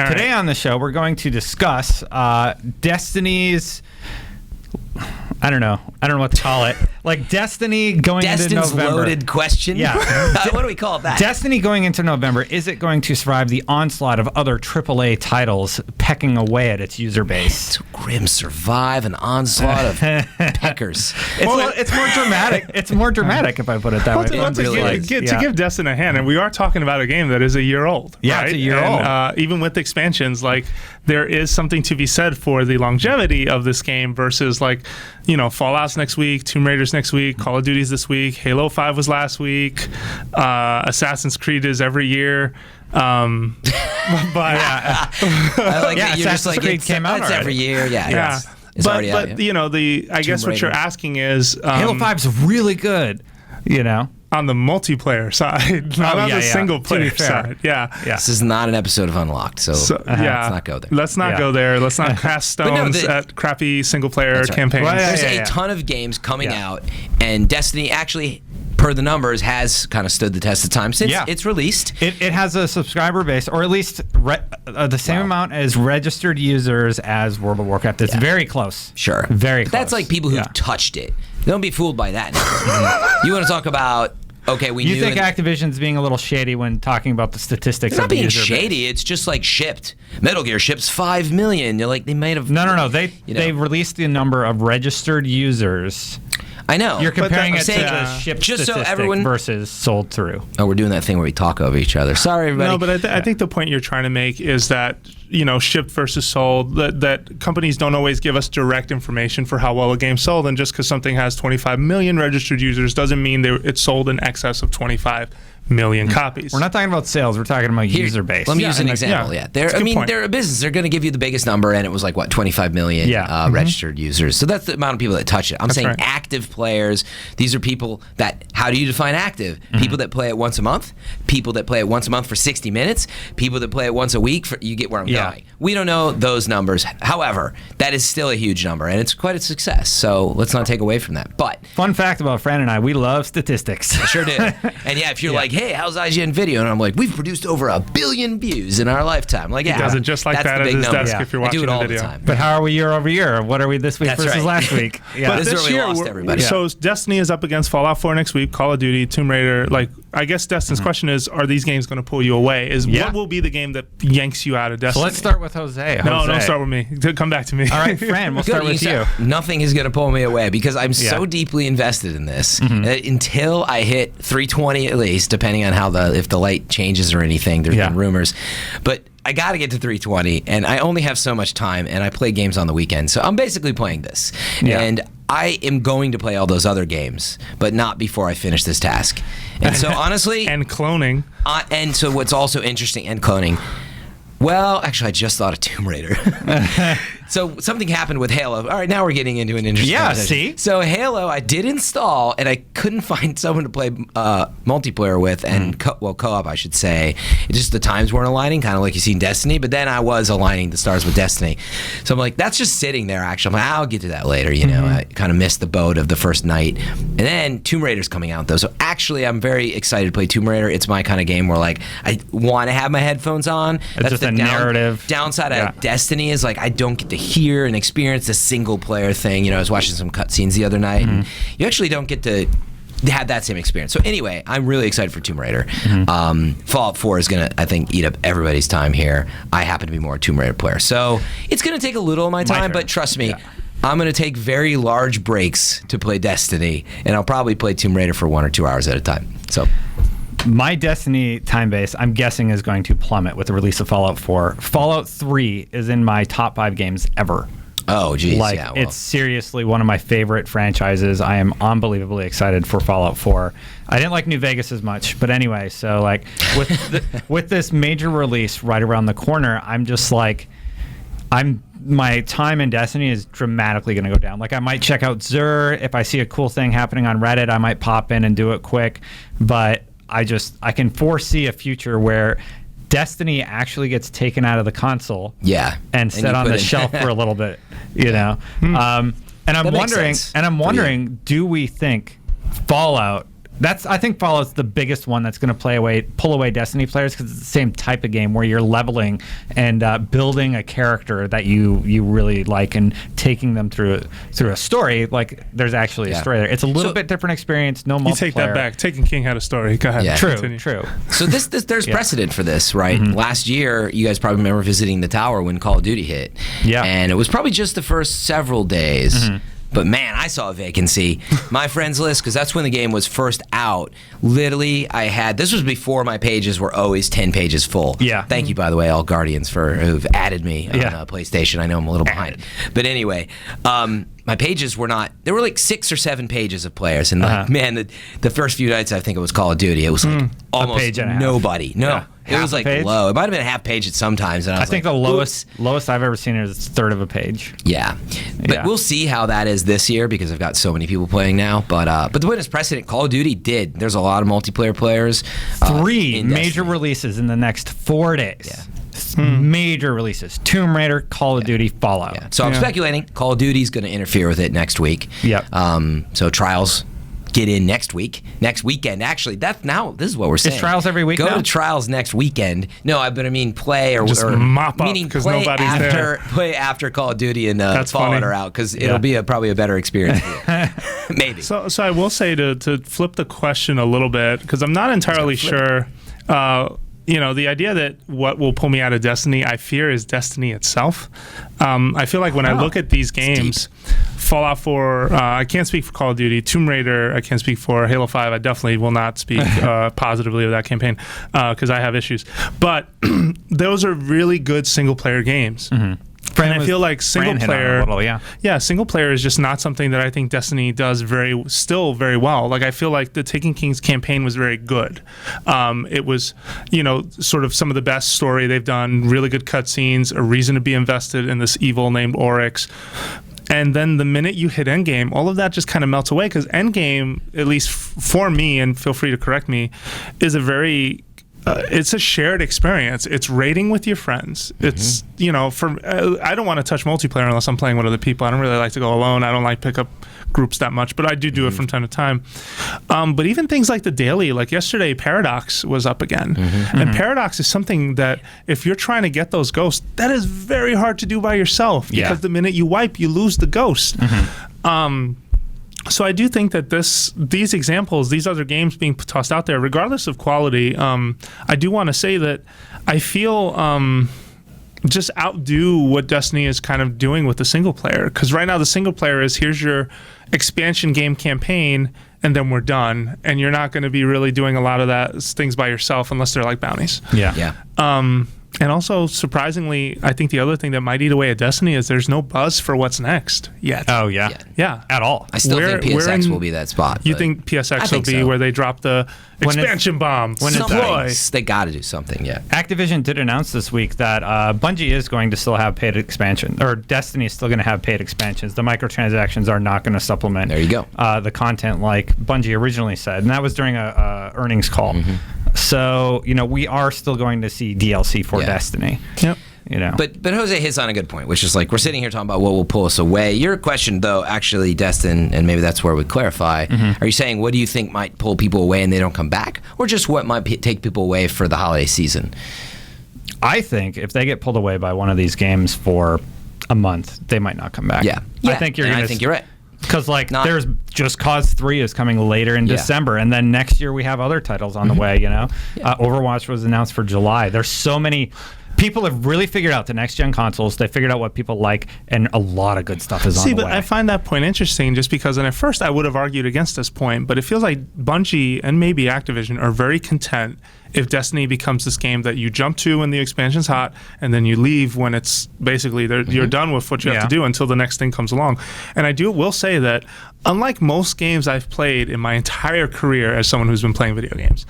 Today on the show, we're going to discuss Destiny's... I don't know what to call it. Like Destiny going into November. Loaded question. Yeah. What do we call that? Destiny going into November, is it going to survive the onslaught of other AAA titles pecking away at its user base? It's grim. Survive an onslaught of peckers. It's more dramatic. It's more dramatic if I put it that way. To give Destiny a hand, and we are talking about a game that is a year old. Yeah, right? it's a year old. Even with expansions, like there is something to be said for the longevity of this game versus like, Fallout's next week, Tomb Raider's next week, Call of Duty's this week, Halo 5 was last week, Assassin's Creed is every year. But I like that you're just like, Creed came out it's every year. Yeah. It's already out, I guess what you're asking is Halo 5's really good, on the multiplayer side, not on the single player side. Yeah. This is not an episode of Unlocked, so let's not go there. Let's not go there. Let's not cast stones at crappy single player campaigns. Well, There's a ton of games coming out, and Destiny actually, per the numbers, has kind of stood the test of time since it's released. It has a subscriber base, or at least the same amount as registered users as World of Warcraft. It's very close. Sure. Very close. That's like people who've touched it. Don't be fooled by that. You want to talk about... Okay, You think Activision's being a little shady when talking about the statistics of the user base? It's not being shady. It's just like shipped. Metal Gear ships 5 million. They're like, they might have... No. They released the number of registered users. I know. You're comparing it to shipped statistic versus sold through. Oh, we're doing that thing where we talk over each other. Sorry, everybody. No, but I think the point you're trying to make is that, shipped versus sold, that companies don't always give us direct information for how well a game sold, and just because something has 25 million registered users doesn't mean it's sold in excess of 25 million copies. We're not talking about sales. We're talking about user base. Let me use an example. They're a business. They're going to give you the biggest number, and it was like, 25 million registered users. So that's the amount of people that touch it. I'm saying active players. These are people that, how do you define active? People that play it once a month, people that play it once a month for 60 minutes, people that play it once a week. You get where I'm going. We don't know those numbers. However, that is still a huge number, and it's quite a success. So let's not take away from that. But fun fact about Fran and I, we love statistics. I sure do. And if you're like, hey, how's IGN video? And I'm like, we've produced over 1 billion views in our lifetime. Like, he does it just like that at his desk if you're watching I do it all the video. The time. But how are we year over year? What are we this week versus last week? But this year, lost everybody. So Destiny is up against Fallout 4 next week, Call of Duty, Tomb Raider. Like, I guess Destin's question is, are these games going to pull you away? What will be the game that yanks you out of Destiny? So let's start with Jose. No, don't start with me. Come back to me. All right, Fran, we'll start with you. Nothing is going to pull me away because I'm so deeply invested in this that until I hit 320 at least, depending on how if the light changes or anything. There's been rumors, but I got to get to 320, and I only have so much time, and I play games on the weekend, so I'm basically playing this. And I am going to play all those other games, but not before I finish this task. And so honestly, and cloning. And so what's also interesting, and cloning. Well, actually, I just thought of Tomb Raider. So something happened with Halo. All right, now we're getting into an interesting conversation. See? So Halo, I did install, and I couldn't find someone to play multiplayer with, and co-op, I should say. It's just the times weren't aligning, kind of like you see in Destiny, but then I was aligning the stars with Destiny. So I'm like, that's just sitting there, actually. I'm like, I'll get to that later, I kind of missed the boat of the first night. And then Tomb Raider's coming out, though. So actually, I'm very excited to play Tomb Raider. It's my kind of game where, like, I want to have my headphones on. That's just the narrative. Downside of Destiny is, like, I don't get to hear and experience the single player thing. I was watching some cutscenes the other night, and you actually don't get to have that same experience. So anyway, I'm really excited for Tomb Raider. Fallout 4 is going to, I think, eat up everybody's time here. I happen to be more a Tomb Raider player. So it's going to take a little of my time, but trust me, I'm going to take very large breaks to play Destiny, and I'll probably play Tomb Raider for 1 or 2 hours at a time. So my Destiny time base, I'm guessing, is going to plummet with the release of Fallout 4. Fallout 3 is in my top 5 games ever. Oh, geez. It's seriously one of my favorite franchises. I am unbelievably excited for Fallout 4. I didn't like New Vegas as much, but anyway, so like with this major release right around the corner, I'm just like, my time in Destiny is dramatically going to go down. Like, I might check out Xur. If I see a cool thing happening on Reddit, I might pop in and do it quick. But I can foresee a future where Destiny actually gets taken out of the console, and set on the shelf for a little bit, And I'm wondering, do we think Fallout I think Fallout's the biggest one that's going to pull away Destiny players, because it's the same type of game where you're leveling and building a character that you really like and taking them through a story. Like, there's actually a story there. It's a little bit different experience. No multiplayer. You take that back. Taken King had a story. Go ahead. Yeah. True. So there's precedent for this, right? Last year, you guys probably remember visiting the tower when Call of Duty hit. Yeah. And it was probably just the first several days. But man, I saw a vacancy. My friends list, because that's when the game was first out. Literally, this was before my pages were always 10 pages full. Yeah. Thank you, by the way, all Guardians, who've added me on PlayStation. I know I'm a little behind. But anyway, my pages were not, there were like 6 or 7 pages of players. And like, man, the first few nights I think it was Call of Duty, it was like almost page and a half. nobody. No. Yeah. It was like low. It might have been a half page at some times. And I think like, the lowest I've ever seen is a third of a page. Yeah. But we'll see how that is this year, because I've got so many people playing now. But the witness precedent, Call of Duty did. There's a lot of multiplayer players. 3 major releases in the next 4 days. Yeah. Major releases: Tomb Raider, Call of Duty, Fallout. Yeah. So I'm speculating Call of Duty's going to interfere with it next week. Yep. So Trials get in next weekend. Actually, this is what we're saying. Is Trials every week Go now? to Trials next weekend. No, but I mean play or just mop up, because nobody's there. Play after Call of Duty and That's Fallout funny. are out, because it'll be probably a better experience for you. Maybe. So I will say, to flip the question a little bit, because I'm not entirely sure. The idea that what will pull me out of Destiny, I fear, is Destiny itself. I feel like when I look at these games, Fallout 4, I can't speak for Call of Duty. Tomb Raider, I can't speak for. Halo 5, I definitely will not speak positively of that campaign, because I have issues. But those are really good single-player games. And I feel like single player is just not something that I think Destiny does still very well. Like, I feel like the Taken King's campaign was very good. It was, sort of some of the best story they've done, really good cutscenes, a reason to be invested in this evil named Oryx. And then the minute you hit Endgame, all of that just kind of melts away, because Endgame, at least for me, and feel free to correct me, is a very... it's a shared experience. It's raiding with your friends. It's, I don't want to touch multiplayer unless I'm playing with other people. I don't really like to go alone. I don't like pick up groups that much, but I do it from time to time. But even things like the daily, like yesterday, Paradox was up again. And Paradox is something that if you're trying to get those ghosts, that is very hard to do by yourself, because the minute you wipe, you lose the ghost. So I do think that these examples, these other games being tossed out there, regardless of quality, I do want to say that I feel just outdo what Destiny is kind of doing with the single player. Because right now the single player is, here's your expansion game campaign, and then we're done. And you're not going to be really doing a lot of that things by yourself unless they're like bounties. Yeah. And also, surprisingly, I think the other thing that might eat away at Destiny is there's no buzz for what's next yet. Oh, yeah. Yeah. At all. I still think PSX will be that spot. You think PSX will be where they drop the expansion bomb? When deploy. They got to do something, Activision did announce this week that Bungie is going to still have paid expansion, or Destiny is still going to have paid expansions. The microtransactions are not going to supplement there you go. The content like Bungie originally said, and that was during a earnings call. So, we are still going to see DLC for Destiny. Yep. But Jose hits on a good point, which is like, we're sitting here talking about what will pull us away. Your question, though, actually, Destin, and maybe that's where we clarify, are you saying what do you think might pull people away and they don't come back? Or just what might take people away for the holiday season? I think if they get pulled away by one of these games for a month, they might not come back. I think you're right. Because there's Just Cause 3 is coming later in December, and then next year we have other titles on the way. Overwatch was announced for July. There's so many. People have really figured out the next gen consoles. They figured out what people like, and a lot of good stuff is on the way. See, but I find that point interesting, just because, and at first I would have argued against this point, but it feels like Bungie and maybe Activision are very content if Destiny becomes this game that you jump to when the expansion's hot, and then you leave when it's basically you're done with what you have to do until the next thing comes along. And I will say that, unlike most games I've played in my entire career as someone who's been playing video games,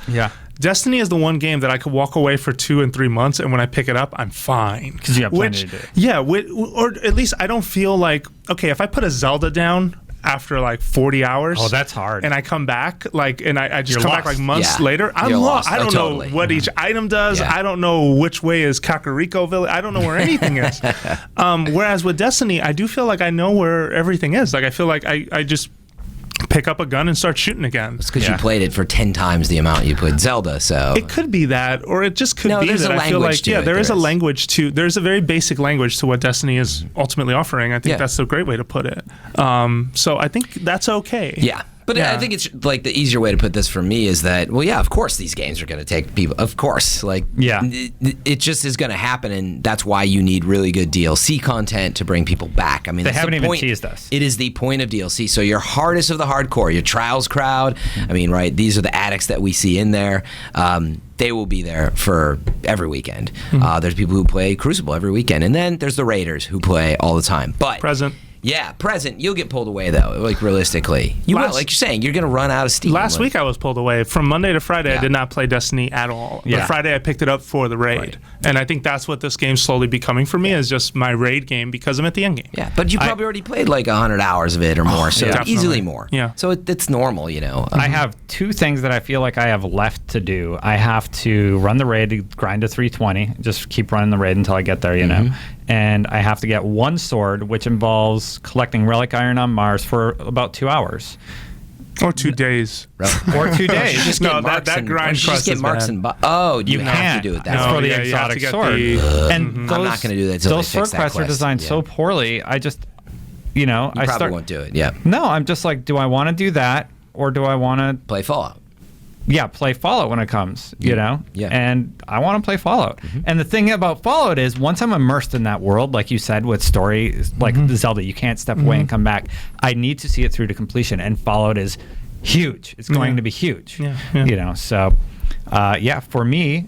Destiny is the one game that I could walk away for 2 and 3 months, and when I pick it up, I'm fine. Because you have plenty to do. Yeah, or at least I don't feel like, okay, if I put a Zelda down after like 40 hours. Oh, that's hard. And I come back, and I just come back like months Yeah. later, I'm You're lost. lost. I don't Totally. know what each item does. Yeah. I don't know which way is Kakariko Village. I don't know where anything is. Whereas with Destiny, I do feel like I know where everything is. Like, I feel like I just... pick up a gun and start shooting again. It's because you played it for 10 times the amount you played Zelda, so... It could be that, or it just could be there's that a I feel like, language to it. there is a language to... There's a very basic language to what Destiny is ultimately offering. I think that's a great way to put it. So I think that's okay. Yeah. But I think it's like the easier way to put this for me is that, well, yeah, of course these games are going to take people. Of course. Like, it just is going to happen, and that's why you need really good DLC content to bring people back. I mean, they haven't even teased us. It is the point of DLC. So your hardest of the hardcore, your Trials crowd, I mean, right, these are the addicts that we see in there. They will be there for every weekend. There's people who play Crucible every weekend. And then there's the Raiders who play all the time. But Present. Yeah, present. You'll get pulled away though. Like realistically, you will. Like you're saying, you're going to run out of steam. Last week I was pulled away. From Monday to Friday, I did not play Destiny at all. But Friday I picked it up for the raid, and I think that's what this game's slowly becoming for me is just my raid game because I'm at the end game. Yeah, but you probably already played like 100 hours of it or more, so easily more. Yeah. So it's normal, you know. I have 2 things that I feel like I have left to do. I have to run the raid, grind to 320, just keep running the raid until I get there, you know. And I have to get 1 sword, which involves collecting relic iron on Mars for about 2 hours. Or 2 days. Or 2 days. You just get marks that grind you just get marks and you have to do it that It's way. for the exotic sword. And I'm not going to do that until those they sword fix that quests are quest. designed so poorly. I just, you know, I probably won't do it. Yeah. No, I'm just like, do I want to do that or do I want to play Fallout? Yeah, play Fallout when it comes, you know? Yeah. And I want to play Fallout. And the thing about Fallout is once I'm immersed in that world, like you said, with story, like Zelda, you can't step away and come back. I need to see it through to completion. And Fallout is huge. It's going to be huge. You know, so, for me,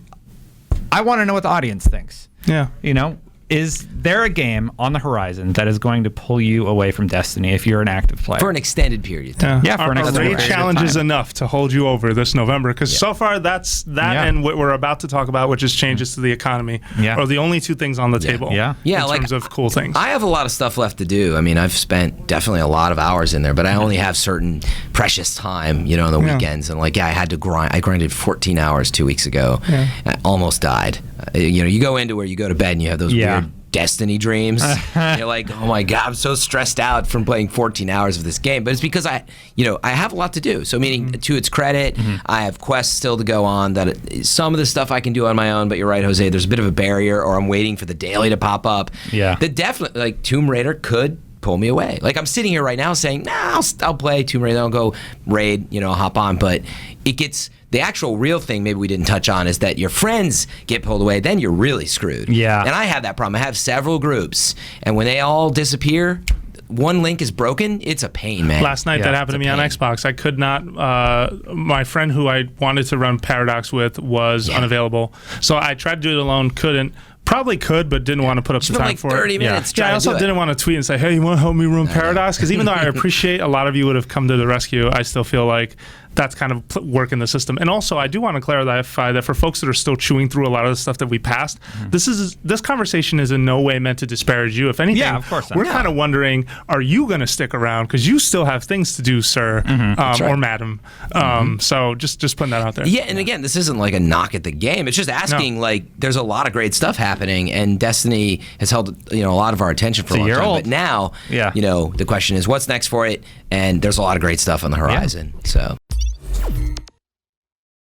I want to know what the audience thinks. Yeah. You know? Is there a game on the horizon that is going to pull you away from Destiny if you're an active player? For an extended period of time. Yeah, for an extended period of time. Raid challenge is enough to hold you over this November, because so far that's and what we're about to talk about, which is changes to the economy, are the only 2 things on the table in terms of cool things. I have a lot of stuff left to do. I mean, I've spent definitely a lot of hours in there, but I only have certain precious time, you know, on the weekends. And like, I had to grind. I grinded 14 hours 2 weeks ago. I almost died. You know, you go into where you go to bed and you have those weird Destiny dreams. You're like, oh my God, I'm so stressed out from playing 14 hours of this game. But it's because I have a lot to do. So meaning to its credit, I have quests still to go on that some of the stuff I can do on my own, but you're right, Jose, there's a bit of a barrier, or I'm waiting for the daily to pop up. Yeah. That definitely, like Tomb Raider could pull me away. Like I'm sitting here right now saying, nah, I'll play Tomb Raider, I'll go raid, I'll hop on, but it gets... The actual real thing maybe we didn't touch on is that your friends get pulled away, then you're really screwed. Yeah. And I have that problem. I have several groups, and when they all disappear, one link is broken, it's a pain, man. Last night that happened to me on Xbox. I could not, my friend who I wanted to run Paradox with was unavailable. So I tried to do it alone, couldn't. Probably could, but didn't want to put up the time like for 30 it. minutes. I also didn't want to tweet and say, hey, you want to help me run Paradox? Because even though I appreciate a lot of you would have come to the rescue, I still feel like that's kind of work in the system. And also, I do want to clarify that for folks that are still chewing through a lot of the stuff that we passed, this conversation is in no way meant to disparage you. If anything, of course we're kind of wondering, are you going to stick around? Because you still have things to do, sir, or madam. So just putting that out there. Yeah, and again, this isn't like a knock at the game. It's just asking, like, there's a lot of great stuff happening, and Destiny has held a lot of our attention for a long time. But now, the question is, what's next for it? And there's a lot of great stuff on the horizon. So